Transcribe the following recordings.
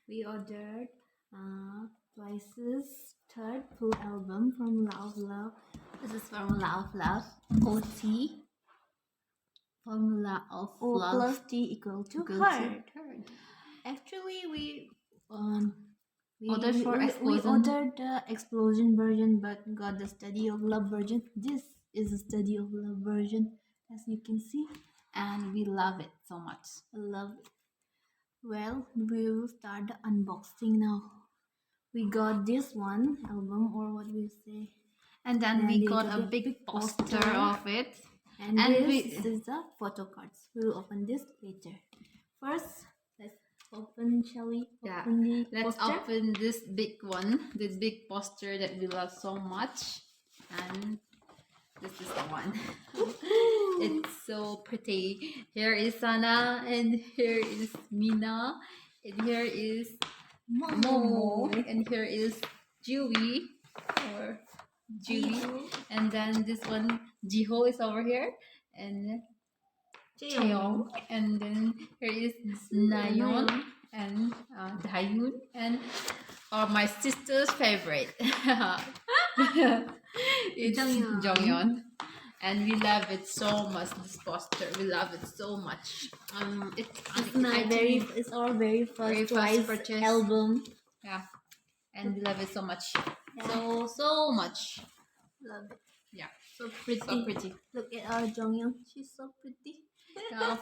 we ordered Twice's third full album, Formula of Love. This is Formula of Love, OT. Formula of O Love plus T equal to equal to heart. Actually, we Ordered for we Explosion. ordered the Explosion version, but got the Study of Love version. This is the Study of Love version, as you can see, and we love it so much. I love it. Well, we will start the unboxing now. We got this one album, or what we say, And then we got a the big poster poster. of it. and this is the photo cards. We will open this later. First, let's open. Shall we Yeah, open the let's poster? open this big one, this big poster that we love so much. And this is the one. It's so pretty. Here is Sana, and here is Mina, and here is Momo, and here is Jui, or Jui, and then this one Jiho is over here, and Cheong, and then here is Nayeon and Dayun, and my sister's favorite. It's Jonghyun. And we love it so much. This poster, we love it so much. It's our very first Twice purchase album. Yeah, and we love it so much. Yeah. So much. Love it. Yeah, So pretty. so pretty. Look at our Jonghyun. She's so pretty.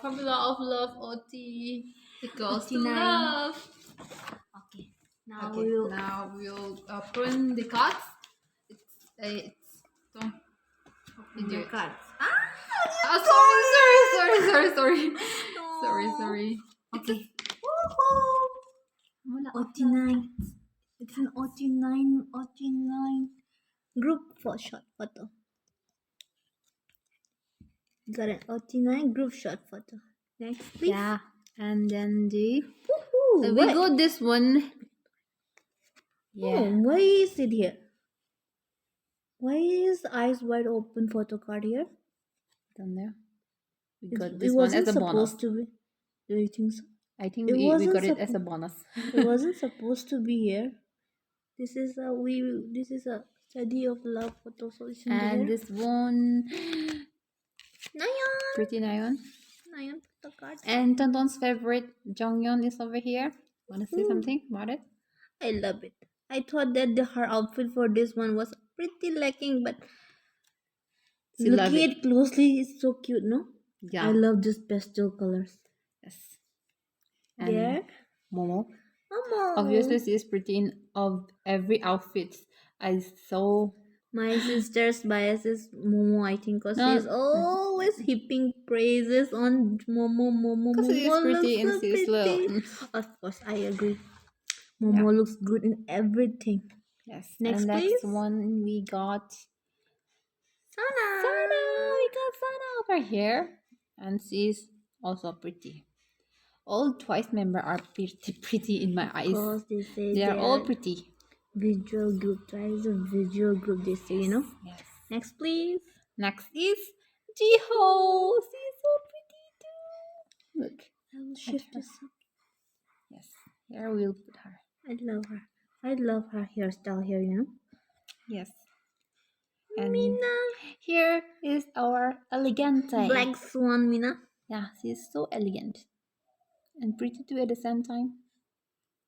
Formula of Love, OT equals to 89. love. Okay. Now Now we'll open the cards. It's don't open the cards. Sorry. Okay. OT9. It's an OT9 group for short photo. Got an OT9 group short photo. Next, please. Yeah, and then we What? got this one. Oh, why is it here? Why is eyes wide open photo card here? Don't know. We got It this one wasn't as a bonus. supposed to be. Do you think so? I think It we wasn't got it as a bonus. It wasn't supposed to be here. This is a study of love photo solution. And this one, Nayeon. pretty Nayeon. Nayeon photo card. And Tonton's favorite Jonghyun is over here. Wanna say something about it? I love it. I thought that her outfit for this one was pretty lacking, but looking at it closely, it's so cute, no? Yeah. I love these pastel colors. Yes. And There. Momo. Momo. Obviously, she is pretty in of every outfit. I saw. My sister's bias is Momo, I think, because she's always heaping praises on Momo. Because she is pretty and she is little. Of course, I agree. Momo looks good in everything. Yes. Next, and please. next one we got Sana. We got Sana over here, and she's also pretty. All Twice members are pretty in my eyes. Because they say they are all pretty. Visual group. Twice a visual group, they say, you know? Yes. Next, please. Next is Jiho. She's so pretty too. Look. I will shift this up. Yes. Here we'll put her. I love her. I love her hairstyle here, you know? Yes. And Mina. here is our elegante. Black Swan, Mina. Yeah, she's so elegant. And pretty too at the same time.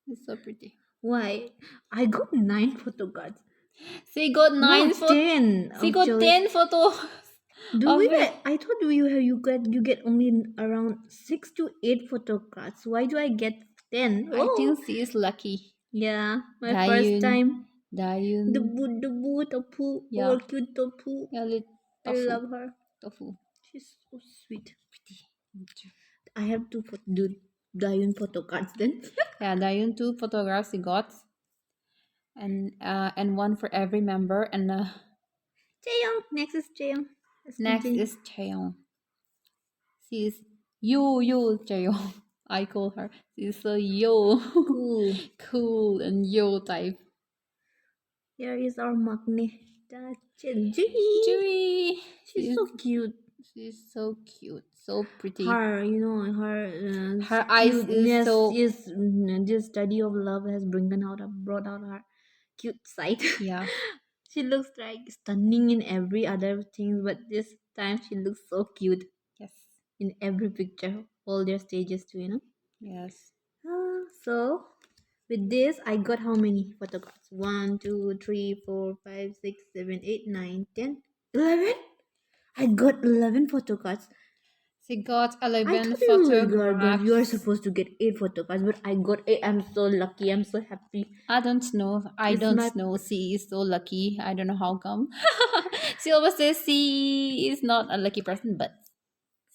It's so pretty. Why? I got 9 photo cards. She got 9 photos. 10. She got 10 photos. I thought you get only around 6 to 8 photo cards. Why do I get 10? I think she is lucky. Yeah, my first time. Dayun. Debut, Tofu. Yeah. Or cute Tofu. Yeah, I love her. Tofu. She's so sweet. Pretty. I have to do Dayun photo cards then. Yeah, Dayun 2 photographs he got. And one for every member. And Chaeyoung. Next is Chaeyoung. Next is Chaeyoung. She is yo Chaeyoung. I call her. She's so yo. Cool and yo type. Here is our maknae. Jui. Jui. She's so cute. She's so cute. So pretty. Her, Her eyes is cuteness so this study of love has brought out her cute side. yeah. She looks like stunning in every other thing, but this time she looks so cute Yes. in every picture, all their stages too. Yes. So with this, I got how many photo cards? 1, 2, 3, 4, 5, 6, 7, 8, 9, 10, 11. I got 11 photo cards. She got I 11 thought you photographs. are supposed to get 8 photo cards, but I got 8. I'm so lucky. I'm so happy. I don't know. I It's don't my- know. She is so lucky. I don't know how come. She always says she is not a lucky person, but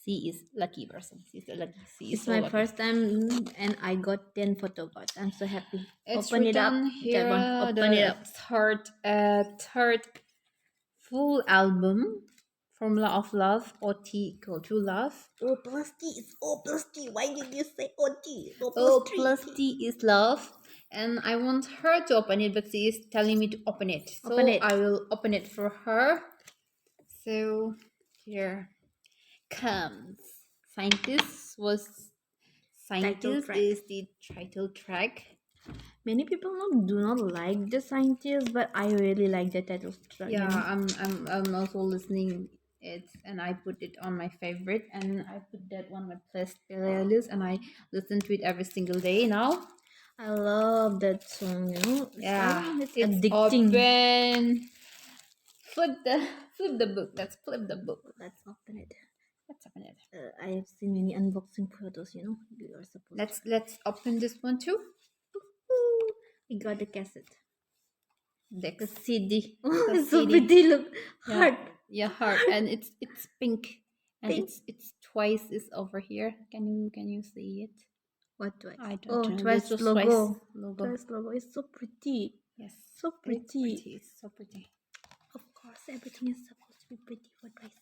she is lucky person. She's a lucky. She is It's so my lucky. first time, and I got 10 photo cards. I'm so happy. It's Open it up. written here. That one. Open it up. Third full album, Formula of Love, OT equal to love. O plus T. It's O plus T. Why did you say OT? O plus T is love. And I want her to open it, but she is telling me to open it. So Open it. I will open it for her. So here comes. Scientist track. is the title track. Many people do not like the scientist, but I really like the title track. Yeah, I'm also listening it, and I put it on my favorite, and I put that on my playlist, and I listen to it every single day now. I love that song. Yeah, It's addicting. Open. Flip the book. Let's flip the book. Let's open it. Let's open it. I have seen many unboxing photos. You are supposed. Let's open this one too. We got the cassette. The CD. The It's so CD. pretty. Look, Yeah. heart. Yeah, heart, and it's pink, and Pink. it's twice is over here. Can you see it? What twice? I don't know. Twice This was logo. logo. Twice logo. It's so pretty. Yes. So It's pretty. It's so pretty. Of course, everything is supposed to be pretty for twice.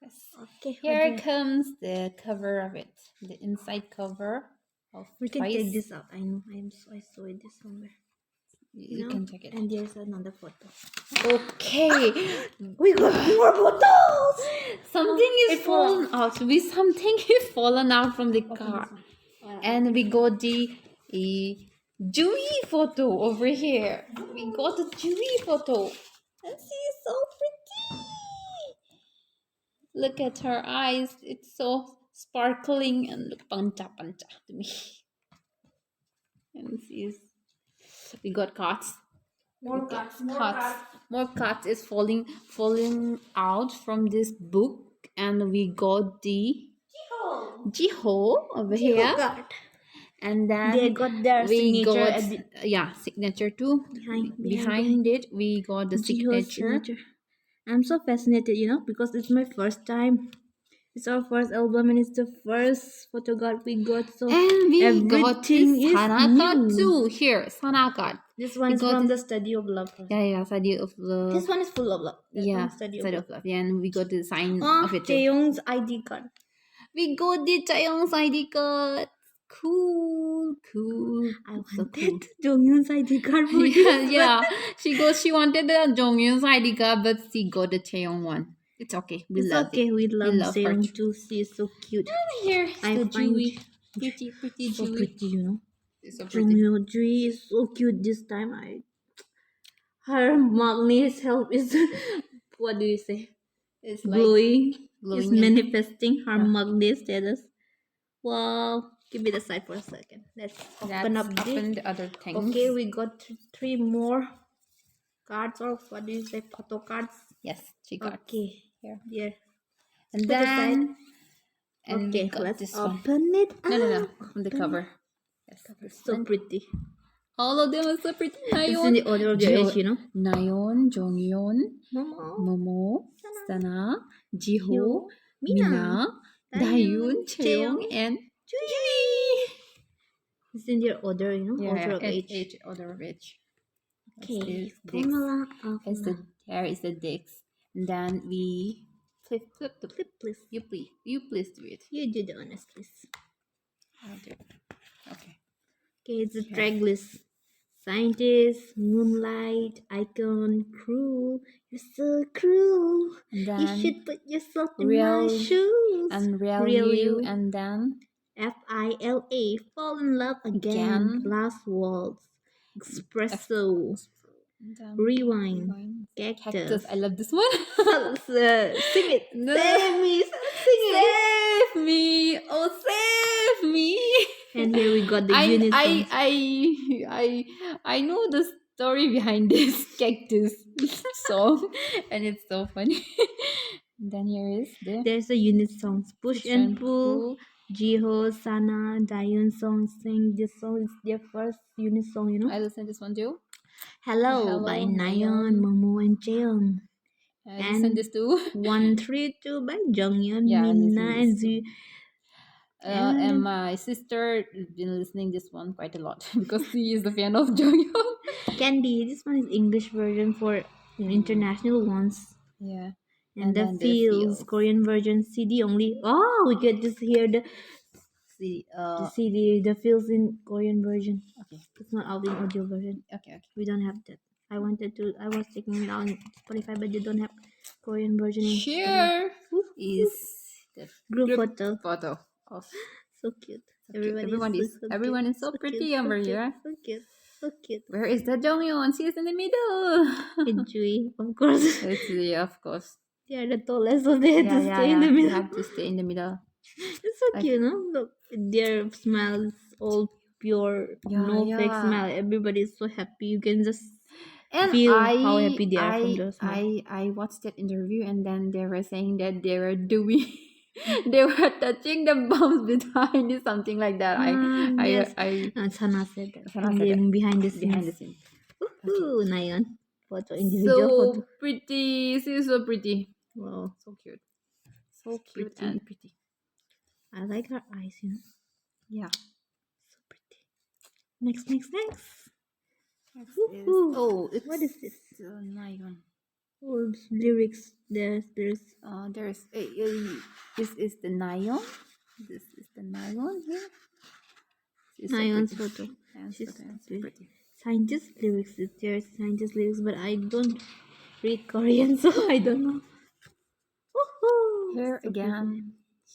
Yes. Okay. Here comes the cover of it. The inside cover of We can Twice. take this out. I know. I saw it this somewhere. You can take it. And there's another photo. Okay. We got more photos. Something is It fall fallen out. Something is fallen out from the car. And we got the Dewey photo over here. We got the Dewey photo. And she is so pretty. Look at her eyes. It's so sparkling and look pancha to me. And she is. We got cards. More Okay, cards. More cards is falling out from this book, and we got the Jiho over here, Card. and then They got their we signature got at the signature too. Behind it, we got the Jiho's signature. I'm so fascinated, because it's my first time. It's our first album and it's the first photograph we got. So And we got everything this is Sana card new. too. Here, Sana card. This one We is got from this- the Study of Love. Yeah, study of love. This one is full of love. That one Yeah, is Study study of of love. Yeah, and we got the sign love. of it too. Taeyong's ID card. We got the Taeyong's ID card. Cool. I So wanted Jonghyun's ID card for yeah, this, yeah. She wanted the Jonghyun's ID card, but she got the Taeyong one. It's okay. We It's love okay. it. We love love her Taeyong too. She is so cute. Here, I the find Chewy. Pretty so Chewy. pretty, It's so pretty. Jonghyun Jui is so cute this time. Her magnet help is what do you say? It's like Glowing. glowing Is and- manifesting her Yeah. magnet status. Wow. Give it aside for a second. Let's open Let's up this. open the other things. Okay, we got three more cards, or what do you say? Photo cards. Yes, she got Okay. here. Here. And Put aside. then and we Okay, got let's this one. open it. No. On the open cover. Yes, this So one. pretty. All of them are so pretty. It's in Nayeon, the order of their Jo- age, Nayeon, Jonghyun, Momo, Momo, Sana, Jiho, Hyo, Mina, Dayun, Cheong, and Jui. It's in their order, order of age. age, order of age. Okay, Dicks. formula of It's the here is the dicks, and then we flip the flip, please. You please do it. You do the honors, please. I'll do it. Okay. Okay, it's a track list. Scientist, moonlight, icon, cruel. You're so cruel. And You then should put yourself in real my shoes. and real Real you, you. and then FILA, fall in love again. Last waltz. Espresso. then Rewind. Cactus. I love this one. Sing it. No. Save me. Sing it. Save me, oh save me. And here we got the unit songs. I know the story behind this cactus song, and it's so funny. Then here is the There's the unit songs. Push and pull. Jiho, Sana, Dayun song sing this song. It's their first unit song, you know. I listen this one too. Hello, by Nayeon, Momo, and Jeon. I listen this too. 132 by Jonghyun, Yeah, I listen Minna, and this Zee. And my sister been listening this one quite a lot because she is a fan of Jonghyun. Candy. This one is English version for international ones. Yeah. And the feels Korean version CD only. Oh, we get to hear the CD, the feels in Korean version. Okay. It's not out in audio version. Okay. We don't have that. I was checking it on Spotify, but they don't have Korean version in Here is the group photo. of So cute. Everyone is so pretty over here. So cute. So cute. Where is the Jonghyun? She is in the middle. It's Jui, of course. It's yeah, of course. They are the tallest, so they have to stay in the middle. You have to stay in the middle. It's so cute, no? Look, their smiles all pure, no fake smile. Everybody is so happy. You can just feel how happy they are from their smile. I watched that interview, and then they were saying that they were doing, they were touching the bombs behind it, something like that. Yes. I Sana said that. Sana said that. Behind the scenes. Behind the scenes. Ooh, Nayeon. Photo, individual photo. Pretty. She's so pretty. Wow. So cute. So cute and pretty. I like her eyes, you know. Yeah. So pretty. Next. What is this? Nayeon. Oh, lyrics. There's this is the Nayeon. This is the Nayeon here. Nayeon's photo. She's so pretty. Scientist lyrics. There's scientist lyrics, but I don't read Korean, so I don't know.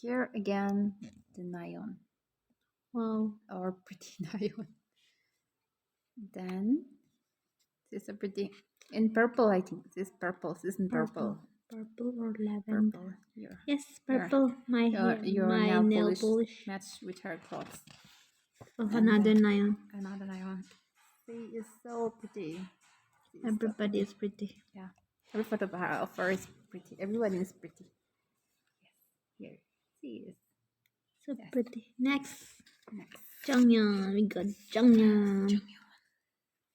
Here again, the Nayeon. Wow. Or pretty Nayeon. Then this is a pretty in purple. I think this is purple. This is in purple. Purple or lavender? Purple. Here. Yes, purple. My nail polish match with her clothes. Oh, another Nayeon. Another Nayeon. She is so pretty. Everybody is pretty. Yeah. Every photo of her is pretty. Everyone is pretty. Yes. Here. She is. So pretty. Next. Jonghyun. We got Jonghyun.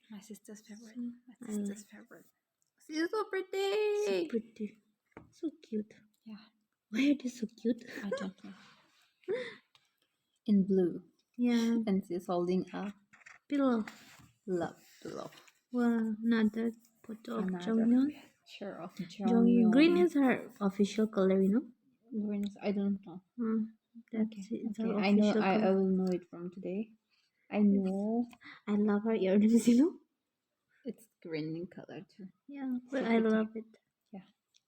My sister's favorite. She is so pretty. So pretty. So cute. Yeah. Why are they so cute? I don't know. In blue. Yeah. And she's holding a pillow. Love pillow. Wow, another photo of Jonghyun. Sure, of Jonghyun. Green is her official color, you know? Green is, I don't know. That's it. Okay. I know. I will know it from today. I know. I love her earrings, you know? It's green in color too. Yeah, but so I love it. Yeah.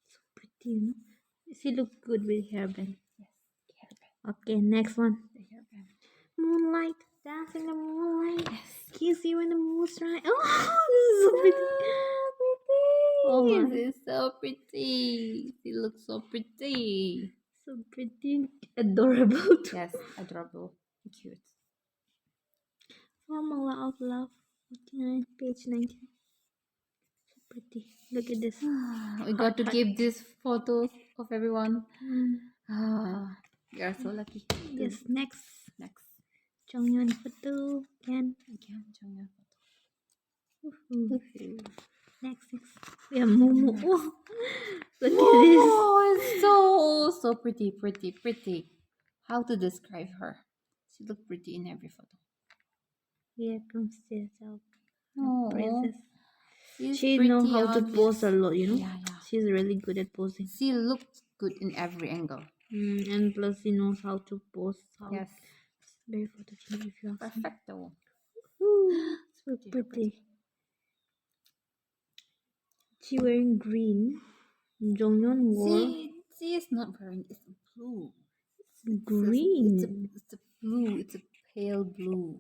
So pretty, you know? She looks good with hairband. Yes, hairband. Okay, next one. The hairband. Moonlight. Dancing in the moonlight. Yes. Kiss you when the moon's right. Oh, this is so pretty. Oh, this is so pretty. She looks so pretty. So pretty. Adorable too. Yes, adorable. Cute. Formula of Love. 49, page 19. So pretty. Look at this. We got to keep these photos of everyone. We are so lucky. Yes, next. Jonghyun photo again Jonghyun photo. Next. We have Momo. Oh, look at this. Oh, it's so pretty. How to describe her? She looks pretty in every photo. Here comes Jisoo, princess. She knows how to pose a lot, you know. Yeah. She's really good at posing. She looks good in every angle. And plus she knows how to pose. Yes. Very photogenic if you ask me. Perfecto. So pretty. She wearing green. Jonghyun wore See, it's not wearing. It's blue. green. It's a blue. It's a pale blue.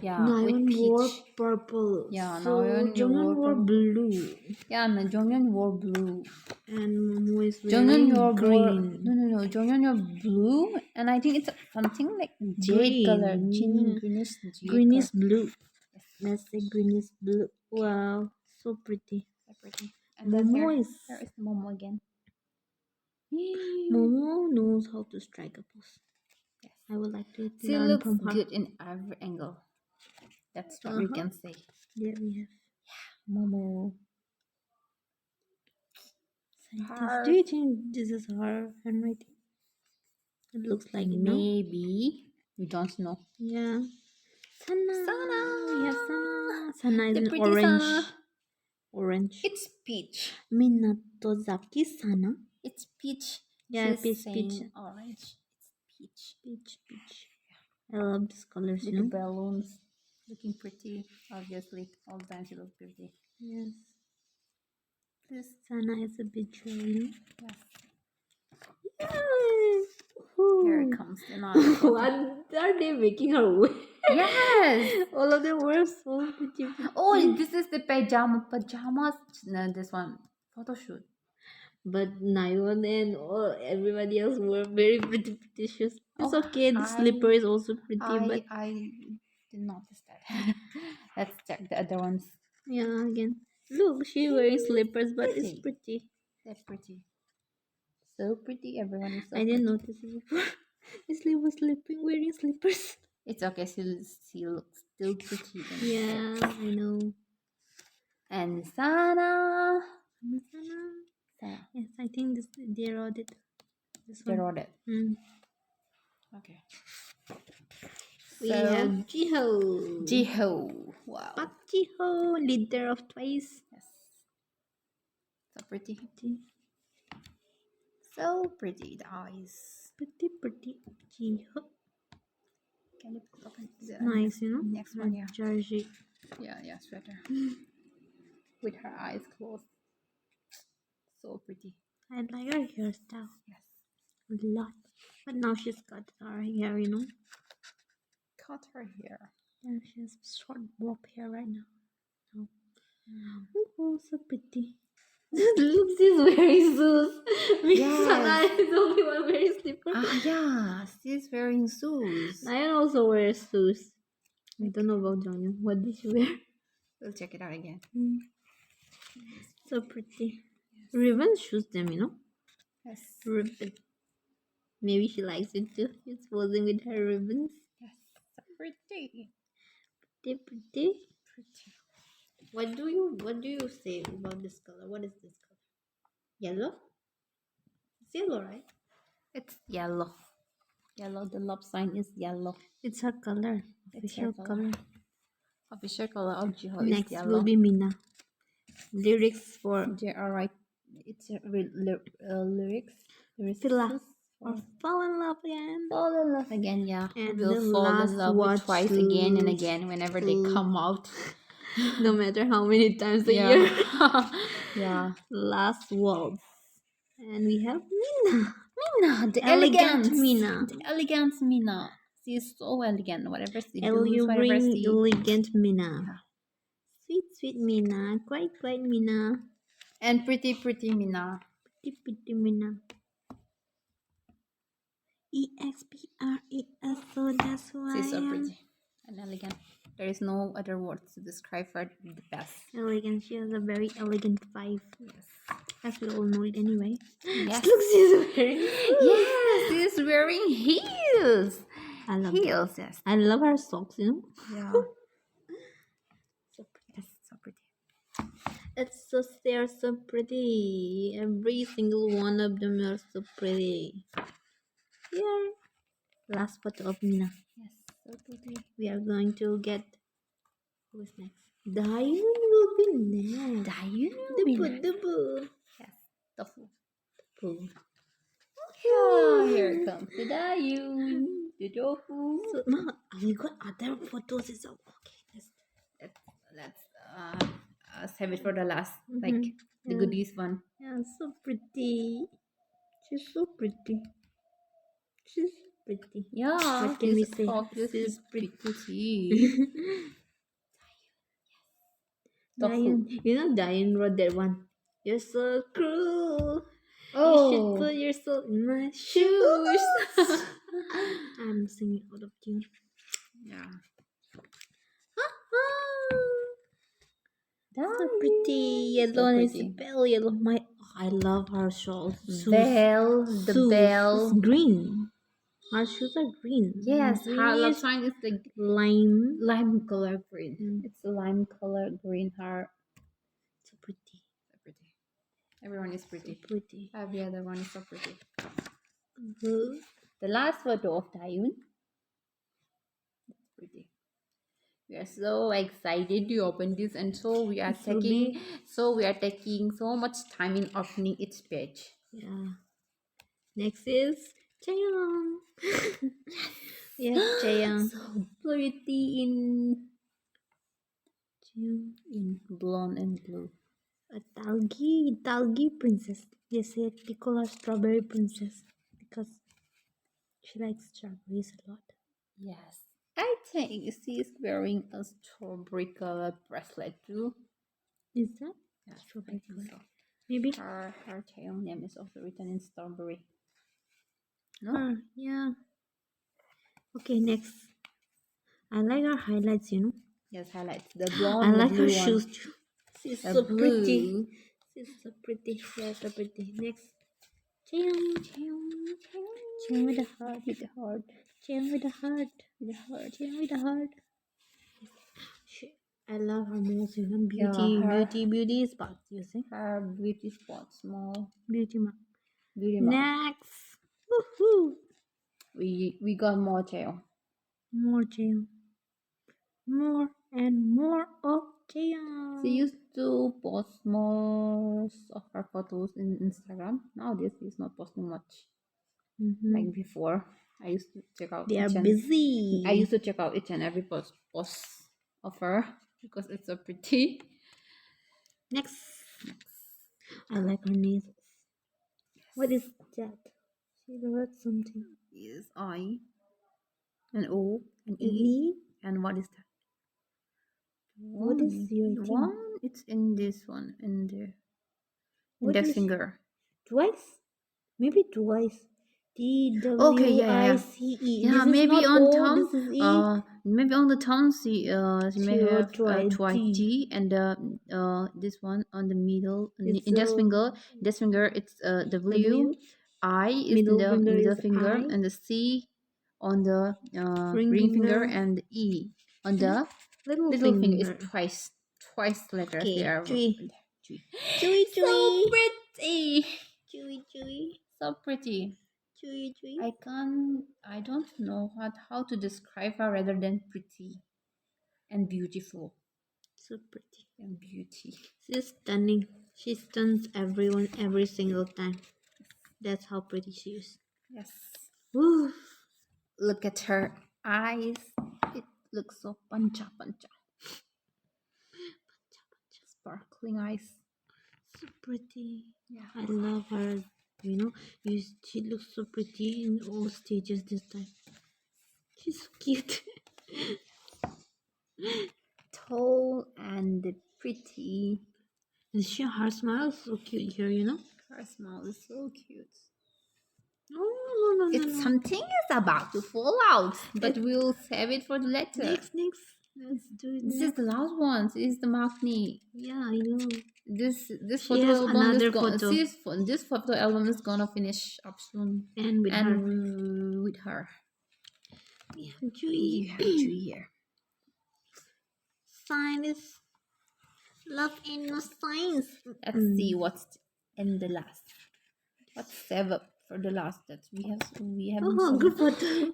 Yeah, Nayeon with wore peach. purple. Yeah, so Nayeon Jonghyun wore purple. blue. Yeah, no, Jonghyun wore blue. And Momo is Jonghyun wearing wore green. No. Jonghyun wore blue, and I think it's something like jade color, Green. greenish jade Greenish color. blue. Yes, Let's say greenish blue. Wow, so pretty. so pretty. And then Momo here is is Momo again. Momo knows how to strike a pose. Yes. I would like to She learn looks from her. good in every angle. That's what we can say. There we have. Momo. Do you think this is her handwriting? It looks like it, no? Maybe. We don't know. Yeah. Sana. Sana. We have Sana. Sana is The in pretty orange. Sana. Orange. It's peach. Minatozaki Sana. It's peach. Yeah, She's peach. saying orange. It's peach. Peach. I love these colors, With you the know? balloons. Looking pretty. Obviously. All the time she looks pretty. Yes. This. Sana is a bit drawing. Yes. Yes. Here it comes. Another photo. What are they making her wear? Yes. All of them were so pretty. Oh, this is the pajamas. No, this one. Photo shoot. But Nayeon and everybody else were very pretty shoes. It's Oh, okay. The slipper is also pretty, but I did notice that. Let's check the other ones. yeah, again. Look, she wearing slippers, but it's pretty. They're pretty. So pretty. Everyone is so I didn't notice it before. Isli was wearing slippers. It's okay. She looks still pretty. Yeah, I know. And Sana. Sana. Yes, I think they wrote it. This They one. wrote it. Mm. Okay. We have Jiho. Jiho. Wow. Park Jiho, leader of Twice. Yes. So pretty. So pretty. The eyes. Pretty Jiho. Can you open the Nice, you know. next one? Yeah. Jersey. Yeah, sweater. With her eyes closed. So pretty. I like her hairstyle Yes. a lot. But now she's cut her hair, you know. Cut her hair. Yeah, she has short bob hair right now. Oh, so pretty. Look, she's wearing shoes. Yes. Sana is the only one wearing slippers. Yeah, she's wearing shoes. Nayeon also wears shoes. I don't know about Jonghyun. What did she wear? We'll check it out again. So pretty. Ribbon shoes them, you know. Yes. Ribbon. Maybe she likes it too. She's posing with her ribbons. Yes. So pretty. Pretty. What do you say about this color? What is this color? Yellow? It's yellow, right? It's yellow. Yellow. The love sign is yellow. It's her color. Official color. Official color of Jiho Next is yellow. will be Mina. Lyrics for They are right. It's lyrics. Pila. Or fall in love again. Fall in love again, yeah. And We'll the fall last in love with twice watch again and to again whenever they come out. No matter how many times a Yeah. year. Yeah. Last waltz. And we have Mina. Mina, the Elegant elegance. Mina. The elegance Mina. She is so elegant. Whatever she does, You whatever bring she... elegant Mina. Yeah. Sweet Mina. Quite Mina. And pretty Mina. Pretty Mina. EXPRES, so that's why She's so pretty and elegant. There is no other words to describe her the best. elegant. She has a very elegant vibe. Yes. As we all know it anyway. Yes. Look, she's wearing Yes, she's wearing heels. I love Heels, yes. I love her socks, you know. Yeah. So pretty. Yes, so pretty. They're so pretty. Every single one of them are so pretty. Here. Last photo of Mina. Yes, so pretty. We are going to get who is next? Dayun will be next. Dayun Dubu. Yes, Tofu. Oh, Here comes the Dayun. The tofu. So, Ma, we got other photos. It's okay. Let's let's save it for the last, like Mhm. the Yeah. goodies one. Yeah, so pretty. She's so pretty. She's pretty. Yeah, What can we this say? cactus She's is pretty. pretty. Tofu. Diane wrote that one. You're so cruel. You should Oh, put yourself in my shoes. shoes. I'm singing out of tune. Yeah. So pretty. Yellow So and it's pretty. pale yellow. I love her shawl. Bell, the Shoes. bell. It's green. Her shoes are green. Yes, her love Greenish sign is like lime. lime color green. Mm. It's a lime color green heart. So pretty. So pretty. Everyone is So pretty. pretty. Every other one is so pretty. Mhm. The last photo of Dayun. It's pretty. We are so excited to open this, and so we are This will be- taking so much time in opening each page. Yeah. Next is Chaeyoung. Yes, Chaeyoung. So pretty in Chaeyoung. blonde and blue. A Talgi princess. They call her strawberry princess because she likes strawberries a lot. Yes. I think she is wearing a strawberry color bracelet too. Is that Yes, strawberry I think color? so. Maybe. Her tail name is also written in strawberry. No? Yeah. Okay, next. I like her highlights. Yes, highlights. The I blonde, like the her blue shoes one. too. She's The so blue. pretty. She's so pretty. Yeah, so pretty. Next. Chaeyoung. Chaeyoung with a heart. With the heart. Chaeyoung with a heart. With the heart. Chaeyoung with a heart. I love her most. Yeah, her- Beauty spots. You see? Her beauty spot, small Beauty mark. beauty mark. Next. Woohoo! We got more tail. More Chaeyoung. More and more of Chaeyoung. She used to post most of her photos in Instagram. Nowadays, she's not posting much Mhm. like before. I used to check out. They are each and- busy. I used to check out each and every post of her because it's so pretty. Next. I like her nails. What is that? She wrote something. Is I, an O, an E, E. and what is that? What is your thing? one? It's in this one, in the What index is- finger. Twice? Maybe twice. Okay, yeah. TWICE. Yeah, This is maybe not on O, tongue. this is E. Maybe on the tongue she may She have wrote twice T. T, and this one on the middle, It's index a finger. Index finger, it's W. I is Middle the finger middle is finger, I. and the C on the Ring ring finger, finger. and the E on the Little finger is finger. twice letters. Okay, They are three. Chewy. Chewy, So chewy. pretty, Chewy. so pretty. I don't know how to describe her rather than pretty and beautiful So pretty. and beauty. She's stunning. She stuns everyone every single time. That's how pretty she is. Yes. Woo. Look at her eyes. It looks so pancha. Sparkling eyes. So pretty. Yeah. I love her. She looks so pretty in all stages this time. She's so cute. Tall and pretty. And her smile is so cute here. Her smile is so cute. Oh, no. It's something is about to fall out, but we'll save it for the later. Next. Let's do it. This is the last one. This is the Magni. Yeah, I know. This She photo has album another is gonna photo. this photo album is gonna finish up soon. And with her. With her. We have You Chewy. have Chewy here. Science. Love and no science. Let's see what's in the last. What's save up for the last that we have Oh, good photo.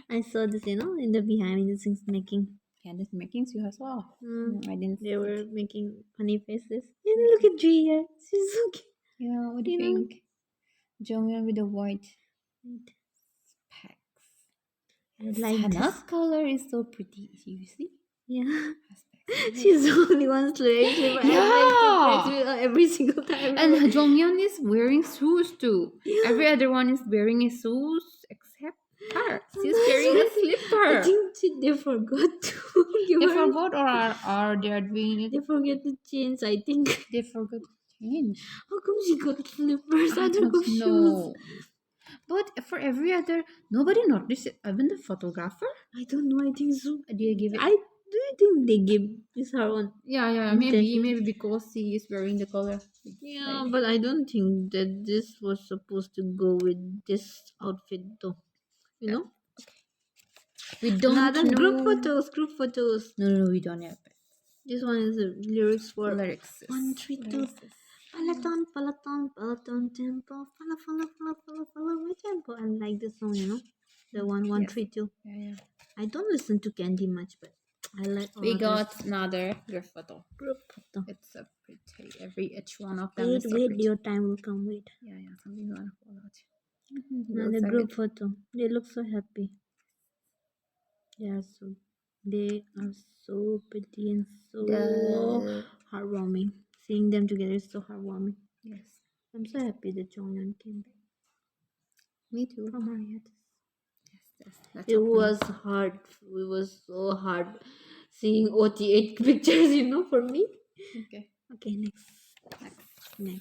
I saw this, in the behind the scenes making. And this making you as well. I didn't They were making funny faces. And look at G here. She's so cute. Yeah, with the You know? pink. Jonghyun with the white specs. I like Hannah's this. color is so pretty. You see? Yeah. Aspects. She's the only one wearing slipper. Yeah. Every single time. And Jonghyun is wearing shoes too. Yeah. Every other one is wearing a shoes except her. She's That's wearing a right. I slipper. think they forgot to give They her. forgot or are they are doing it? They forget to change. I think. They forgot to change. How come she got slippers? I I don't don't know shoes. know. But for every other, nobody noticed it. Even the photographer. I don't know. I think so. They give it. I do you think they give this her on? Yeah. Intention. Maybe because she is wearing the color. Yeah, Like, but I don't think that this was supposed to go with this outfit though. You know? we don't Another know. group photos. No, we don't have it. This one is the lyrics for Lyrics. 1, 3, 2. Peloton, tempo, follow my tempo. I like this song, you know, the one Yes. three two. Yeah. I don't listen to Candy much, but I like. We all got this another group photo. group photo. It's so pretty. Each one of them Wait, is so wait, pretty. your time will come. Wait, Yeah. Something gonna fall out. another group photo. They look so happy. They are so pretty and so The heartwarming. Seeing them together is so heartwarming. yes, I'm so happy that Jonghyun came back me too. from hiatus. Yes. That's It okay. was hard. It was so hard seeing OT8 pictures, you know, for me. Okay. Okay, next. Okay.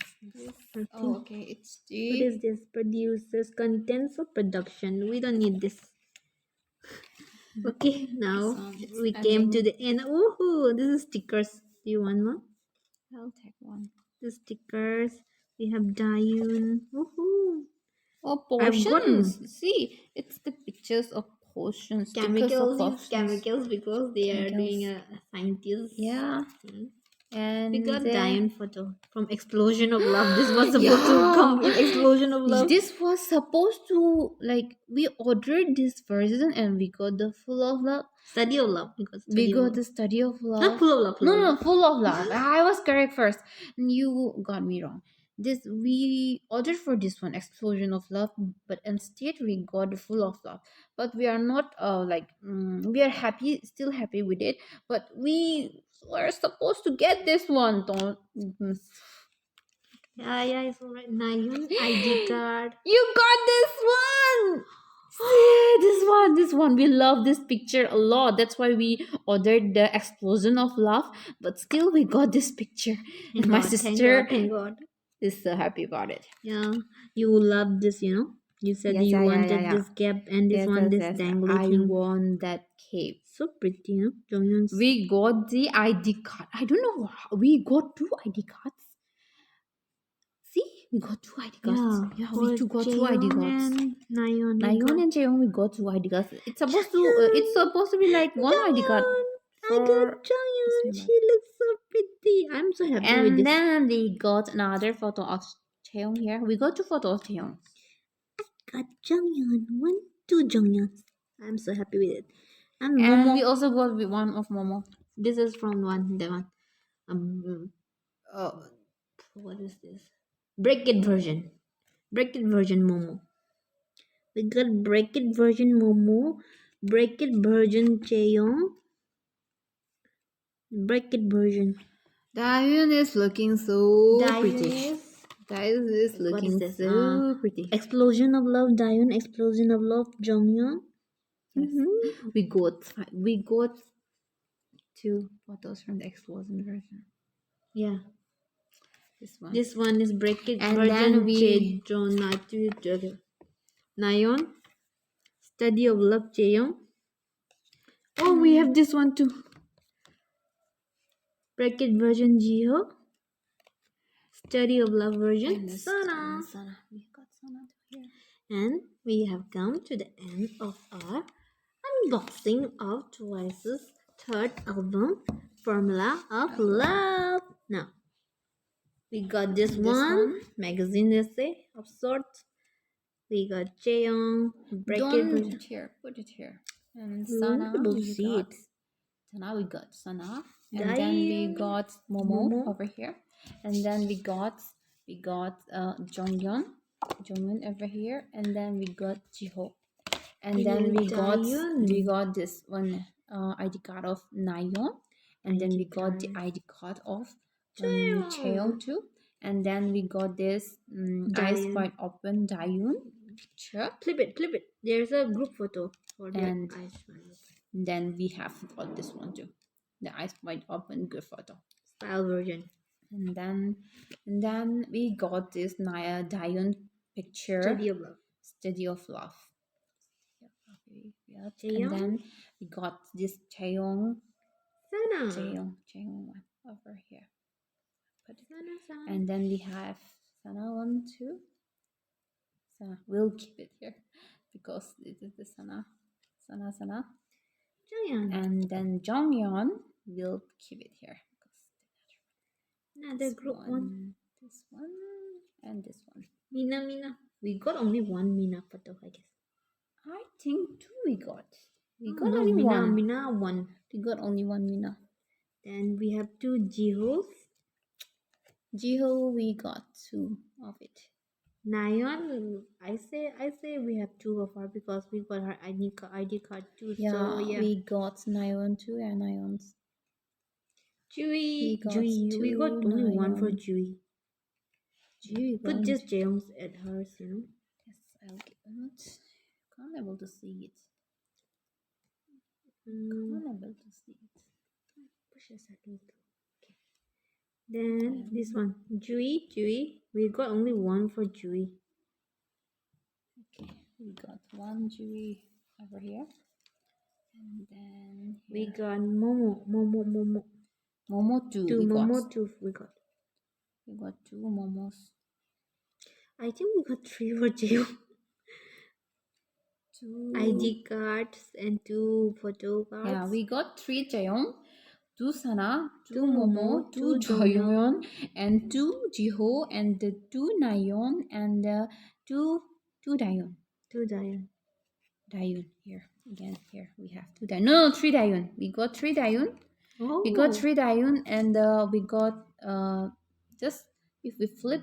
Oh, okay. It's What the is this? Producers, contents, or production? We don't need this. Okay, now it's we came to ending. the end. Woohoo! This is stickers. Do you want one? I'll take one. The stickers. We have Dayun. Woohoo! Oh, I've gotten potions. See, it's the pictures of potions. chemicals, Potions. chemicals because they are doing Chemicals. a scientist. Yeah. thing. And We got then- Diane photo from Explosion of Love. This was supposed to come in Explosion of Love. This was supposed to like we ordered this version and we got the full of love. Study of Love. We got the study of love. Not full of love. No, full of love. I was correct first. You got me wrong. This we ordered for this one, Explosion of Love, but instead we got the full of love. But we are not we are still happy with it. But we were supposed to get this one. Don't. Yeah, it's alright. Nayun ID card. You got this one. This one. We love this picture a lot. That's why we ordered the Explosion of Love. But still, we got this picture. And my sister Thank God. is so happy about it. Yeah, you love this, you know. You said Yes, you yeah, wanted yeah. this cap and this this dangly I thing. want that cape. So pretty, you know. Jonghyun's. We got the ID card. I don't know how. We got 2 ID cards. See? We got 2 ID cards. Yeah, we got 2 ID cards. And Nayeon. Nayeon and Jaehyung, we got 2 ID cards. It's supposed to be like 1 ID card. I got Jonghyun. She looks so pretty. I'm so happy with And this. then we got another photo of Jaehyung here. We got 2 photos of Jaehyung. Got Jonghyun. 2 Jonghyuns. I'm so happy with it. And And Momo. we also got one of Momo. This is from that one. What is this? Break It version. Break It version Momo. We got Break It version Momo. Break It version Chaeyoung. Break It version. Dahyun is looking so pretty. Dahyun. Dahyun is looking this? so pretty. Explosion of Love Dahyun. Explosion of Love Jonghyun. Yes. We got 2 photos from the Explosion version. Yeah. This one. This one is Break It And version then we- Nayeon. Study of Love Chaeyoung. Oh, we have this one too. Break It version Jiho. Study of Love version And this- Sana. We got Sana here. And we have come to the end of our unboxing of Twice's third album, Formula of Love. Now, we got this one magazine essay of sorts. We got Chaeyoung, Break It Don't version. put it here. Put it here. And We Sana. won't be able to we see got- it. Sana, we got Sana. And then we Dahyun. got Momo, Momo. over here. And then we got Jonghyun over here. And then we got Jiho. And then we Daeyeon. got this one ID card of Nayeon, and then we got the ID card of Chaeyoung too, and then we got this eyes Daeyeon. wide open Daeyeon picture, Clip it. There's a group photo for the and eyes wide open. then we have got this one too, the eyes wide open good photo. Style version. And then we got this Daeyeon picture, Study of love. Study of Love. Yeah, Chaeyoung? and then we got this Chaeyoung Sana. one over here. Put it. Sana. And then we have Sana 1, 2. Sana, we'll keep it here because this is the Sana. Jonghyun. And then Jonghyun, we'll keep it here. Another group one. This one, and this one. Mina. We got only one Mina photo, I guess. I think 2 we got. We Oh, got no, only one. Mina one. We got only one Mina. Then we have 2 Jihos. Jiho, we got 2 of it. Nayeon, I say we have 2 of her because we got her ID card too. Yeah, so yeah. we got Nayeon 2 and Nayeon's. Jui, got we got only one for Nayeon. Jui. Jui, Put just Jaeyoung's at hers, you know. Yes, I'll give a note. Can't able to see it. Can't able to see it. Push aside those two. Okay. Then this one, Jui. We got only one for Jui. Okay, we got one Jui over here. And then We got Momo. Momo 2. Two we Momo got. 2 we got. We got 2 Momos. I think we got 3 for Jio. 2 ID cards and 2 photo cards. Yeah, we got 3 Chaeyoung, 2 Sana, 2 2 Momo, 2 2 Jonghyun, and 2 Jiho, and the 2 Nayeon, and 2 Daeyeon. 2 Daeyeon. Daeyeon here again. Here we have 2 Daeyeon. No, 3 Daeyeon. We got 3 Daeyeon. Oh. We got 3 Daeyeon, and we got just if we flip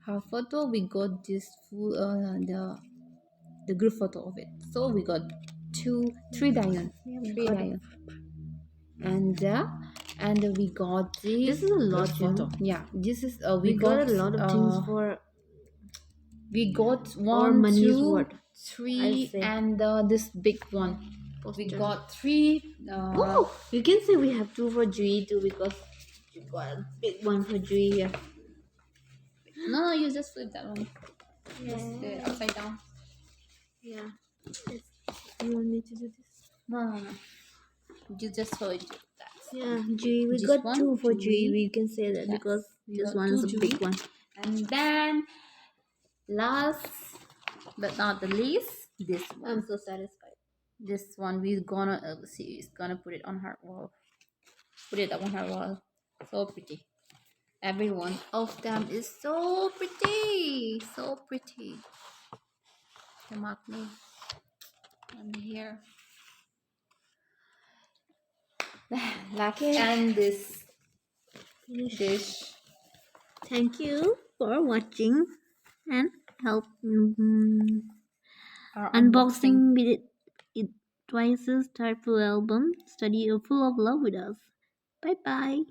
her photo, we got this full the group photo of it. So we got 3 Daeyeon. Yeah, we 3 got Daeyeon. And we got This is a lot, group you know. photo. Yeah, this is We got a lot of things for we got our 1, money's 2, worth, 3, say. and this big one. We Poster. got 3. Oh, you can say we have 2 for Jui too because you got a big one for Jui here. No, you just flip that one. Yeah. Just upside down. Yeah. You want me to do this? No. You just hold it that. Yeah, Jui. We This got one, 2 for Jui. Jui. We can say that Yes. because We this got one is 2 a big Jui. one. And then last but not the least, this one. I'm so satisfied. This one we're gonna see. Is gonna put it on her wall. Put it up on her wall. So pretty. Every one of them is so pretty. So pretty. The maknae. And here. Let's end this dish. Thank you for watching and help Our unboxing with it Twice's Star Full album. Study a full of love with us. Bye bye.